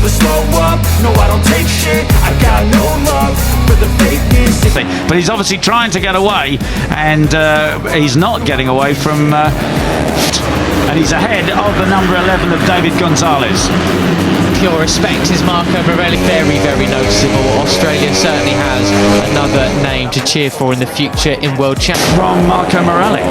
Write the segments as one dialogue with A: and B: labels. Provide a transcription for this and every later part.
A: never slow up, no I don't take shit, I got no love for the fakeness.
B: But he's obviously trying to get away, and he's not getting away from and he's ahead of the number 11 of David Gonzalez.
C: Pure respect is Marco Morelli. Very, very noticeable. Australia certainly has another name to cheer for in the future in World Championships.
B: From Marco Morelli.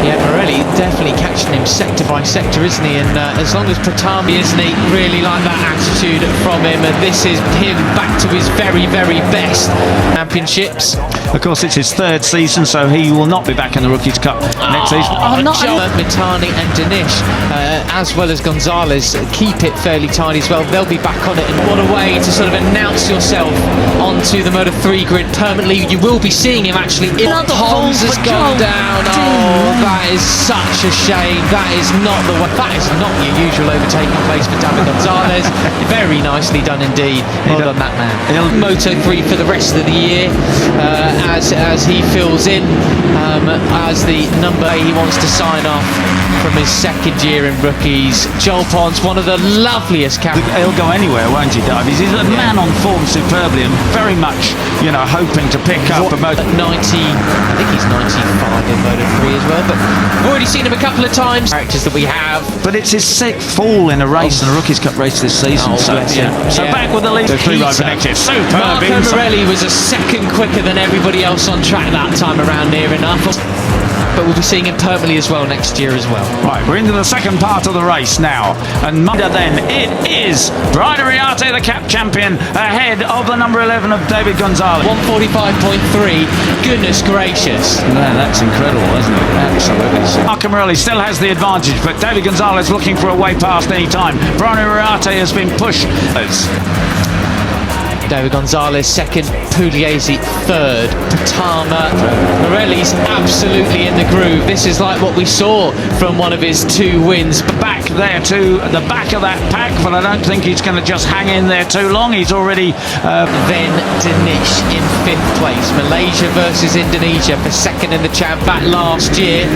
C: Yeah, Morelli definitely catching him sector by sector, isn't he? And as long as Pratama, isn't he? Really like that attitude from him. And this is him back to his very, very best. Championships.
B: Of course, it's his third season, so he will not be back in the Rookies' Cup next season.
C: Mitani and Dinesh, as well as Gonzalez, keep it fairly tidy as well. They'll be back on it, and what a way to sort of announce yourself onto the Moto3 grid permanently. You will be seeing him actually. Toms has gone down. Oh, that is such a shame. That is not your usual overtaking place for David Gonzalez. Very nicely done indeed. Well done, that man. Moto3 for the rest of the year, as he fills in as the number he wants to sign off from his second year in rookies. Joel Pons, one of the loveliest characters.
B: He'll go anywhere, won't he, Davies? He's a man on form superbly, and very much, you know, hoping to pick up a Moto.
C: 90, I think he's 95 in Moto3 as well, but we've already seen him a couple of times. Characters that we have.
B: But it's his sixth fall in a race, in a Rookies' Cup race this season. So back with the lead. Superb.
C: Marco Morelli was a second quicker than everybody else on track that time around, near enough. But we'll be seeing him permanently as well next year as well.
B: Right, we're into the second part of the race now. And then it is Brian Ariarte, the cap champion, ahead of the number 11 of David Gonzalez.
C: 145.3. Goodness gracious.
B: Man, that's incredible, isn't it? Absolutely. Marco Morelli still has the advantage, but David Gonzalez looking for a way past any time. Brian Ariarte has been pushed.
C: David Gonzalez second, Pugliese third, Pratama. Morelli's absolutely in the groove. This is like what we saw from one of his two wins.
B: Back there to the back of that pack, but I don't think he's going to just hang in there too long. He's already...
C: Then Dinesh in fifth place. Malaysia versus Indonesia for second in the champ back last year.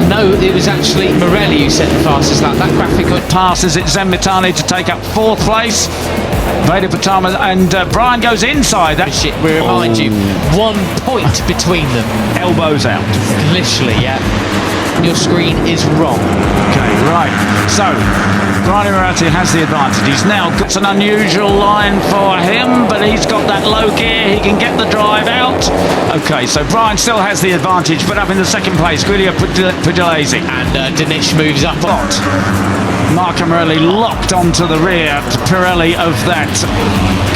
C: No, it was actually Morelli who set the fastest lap. That graphic
B: passes it Mitani to take up fourth place. Veda Pratama and Brian goes inside that
C: shit. We remind you, 1 point between them.
B: Elbows out.
C: Literally, yeah. Your screen is wrong.
B: Okay, right. So, Brian Ariarte has the advantage. He's now got an unusual line for him, but he's got that low gear. He can get the drive out. Okay, so Brian still has the advantage, but up in the second place, Pugliese.
C: And Dinesh moves up.
B: Marco Morelli locked onto the rear to Pirelli of that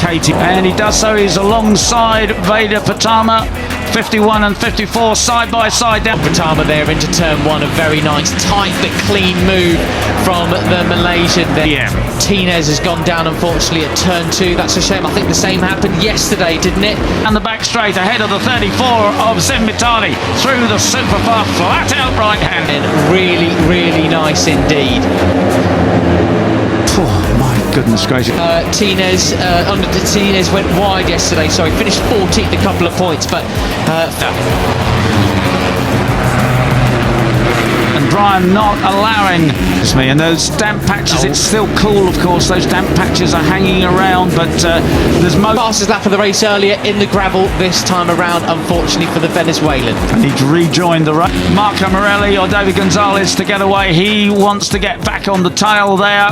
B: Katie, and he does so. He's alongside Veda Pratama, 51 and 54 side by side down.
C: Pratama there into turn one, a very nice tight but clean move from the Malaysian there.
B: Yeah.
C: Tines has gone down unfortunately at turn two. That's a shame. I think the same happened yesterday, didn't it?
B: And the back straight ahead of the 34 of Mitani through the super fast flat out right hand.
C: And really, really nice indeed.
B: Oh my goodness gracious.
C: Tines went wide yesterday, so he finished 14th, a couple of points, but
B: and Brian not allowing me, and those damp patches, it's still cool of course, those damp patches are hanging around, but there's
C: fastest lap of the race earlier in the gravel this time around, unfortunately for the Venezuelan.
B: And he's rejoined the race. Marco Morelli or David Gonzalez to get away. He wants to get back on the tail there.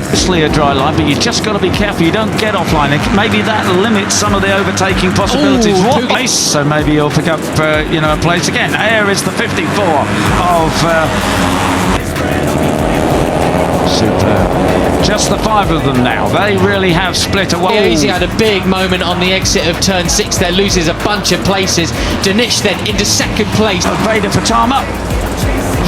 B: Obviously a dry line, but you just got to be careful you don't get offline. Maybe that limits some of the overtaking possibilities. So maybe you'll pick up a place again. Here is the 54 of superb. Just the five of them now. They really have split away.
C: He had a big moment on the exit of turn 6 there, loses a bunch of places. Dinesh then into second place.
B: Veda Pratama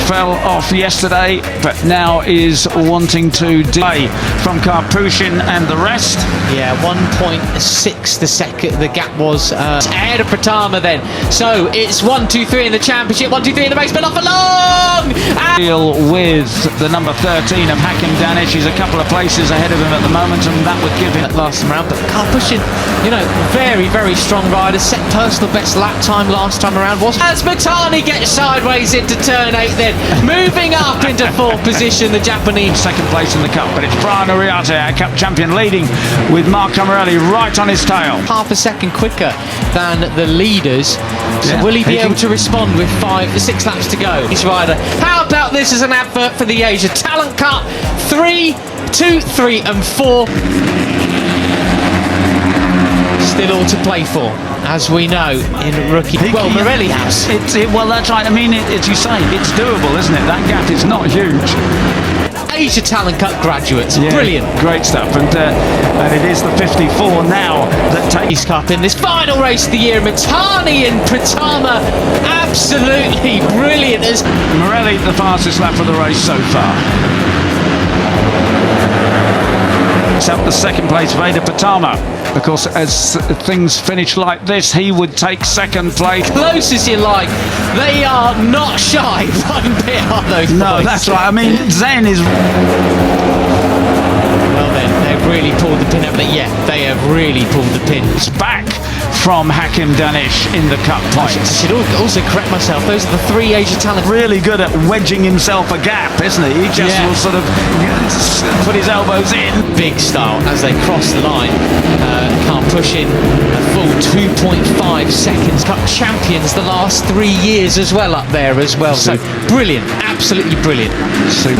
B: fell off yesterday, but now is wanting to delay from Karpushin and the rest.
C: Yeah, 1.6 the second the gap was ahead of Pratama then. So it's 1, 2, 3 in the championship, 1, 2, 3 in the race, but not for long!
B: Deal with the number 13 of Hakim Danish. He's a couple of places ahead of him at the moment, and that would give him
C: that last time around. But Karpushin, very, very strong rider, set personal best lap time last time around. As Mitani gets sideways into turn 8 then, moving up into fourth position, the Japanese.
B: Second place in the Cup, but it's Brian Ariarte, our Cup champion, leading with Mark Camarelli right on his tail.
C: Half a second quicker than the leaders. So
B: Yeah.
C: will he be able to respond with 6 laps to go? His rider. How about this as an advert for the Asia Talent Cup? 3, 2, 3 and 4. Still all to play for, as we know, in rookie. Well, Morelli has.
B: Well, that's right. I mean, as you say, it's doable, isn't it? That gap is not huge.
C: Asia Talent Cup graduates.
B: Yeah,
C: Brilliant.
B: Great stuff. And it is the 54 now that takes
C: Cup in this final race of the year. Tampil Di Pratama, absolutely brilliant. As
B: Morelli, the fastest lap of the race so far. It's up the second place, Veda Pratama. Because as things finish like this, he would take second place.
C: Close as you like. They are not shy one bit, are those boys?
B: No, that's right. I mean, Zen is...
C: Well then, they've really pulled the pin, haven't they? Yeah, they have really pulled the pins.
B: back from Hakim Danish in the Cup
C: I
B: points.
C: should also correct myself. Those are the 3 Asia Talent.
B: Really good at wedging himself a gap, isn't he? He just will sort of put his elbows in.
C: Big style as they cross the line. Can't push in a full 2.5 seconds. Cup champions the last 3 years as well up there as well. So brilliant, absolutely brilliant.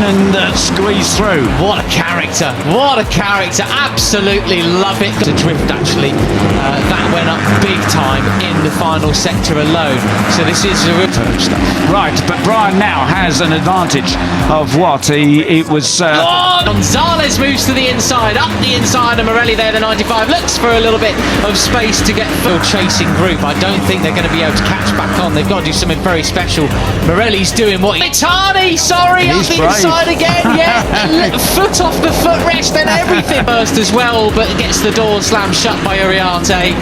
B: And squeeze through.
C: What a character! What a character! Absolutely love it. The drift actually, that went up big time in the final sector alone. So this is a real stuff.
B: Right, but Brian now has an advantage of what it was.
C: Gonzalez moves to the inside, up the inside, and Morelli there, the 95, looks for a little bit of space to get full chasing group. I don't think they're going to be able to catch back on. They've got to do something very special. Morelli's doing what? Itani, sorry,
B: He's
C: up the
B: brave.
C: inside again, yeah. Foot off the footrest and everything. First as well, but gets the door slammed shut by Ariarte.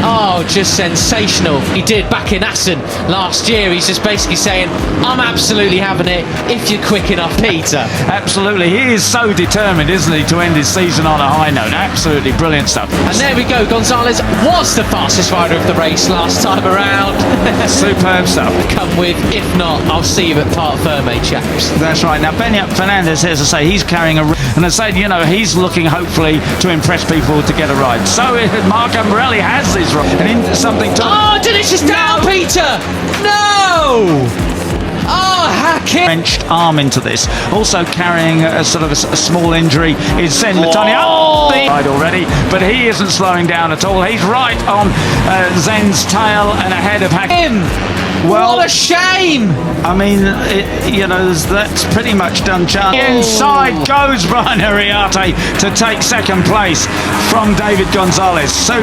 C: Oh, just sensational. He did back in Assen last year. He's just basically saying, I'm absolutely having it if you're quick enough, Peter.
B: Absolutely. He is so determined, isn't he, to end his season on a high note. Absolutely brilliant stuff.
C: And there we go. Gonzalez was the fastest rider of the race last time around.
B: Superb stuff.
C: Come with, if not, I'll see you at Part Ferme, chaps.
B: That's right. Now, Benyat Fernandez, as I say, he's carrying a... And I said, you know, he's looking hopefully to impress people to get a ride. So Marco Morelli has his ride. And into something to...
C: Oh, delicious down, Peter! No! Oh, Hakim!
B: Wrenched arm into this. Also carrying a sort of a small injury is Zen Matani. Right already, but he isn't slowing down at all. He's right on Zen's tail and ahead of Hakim. Well,
C: what a shame!
B: I mean, you know, that's pretty much done. Inside goes Brian Ariarte to take second place from David Gonzalez. So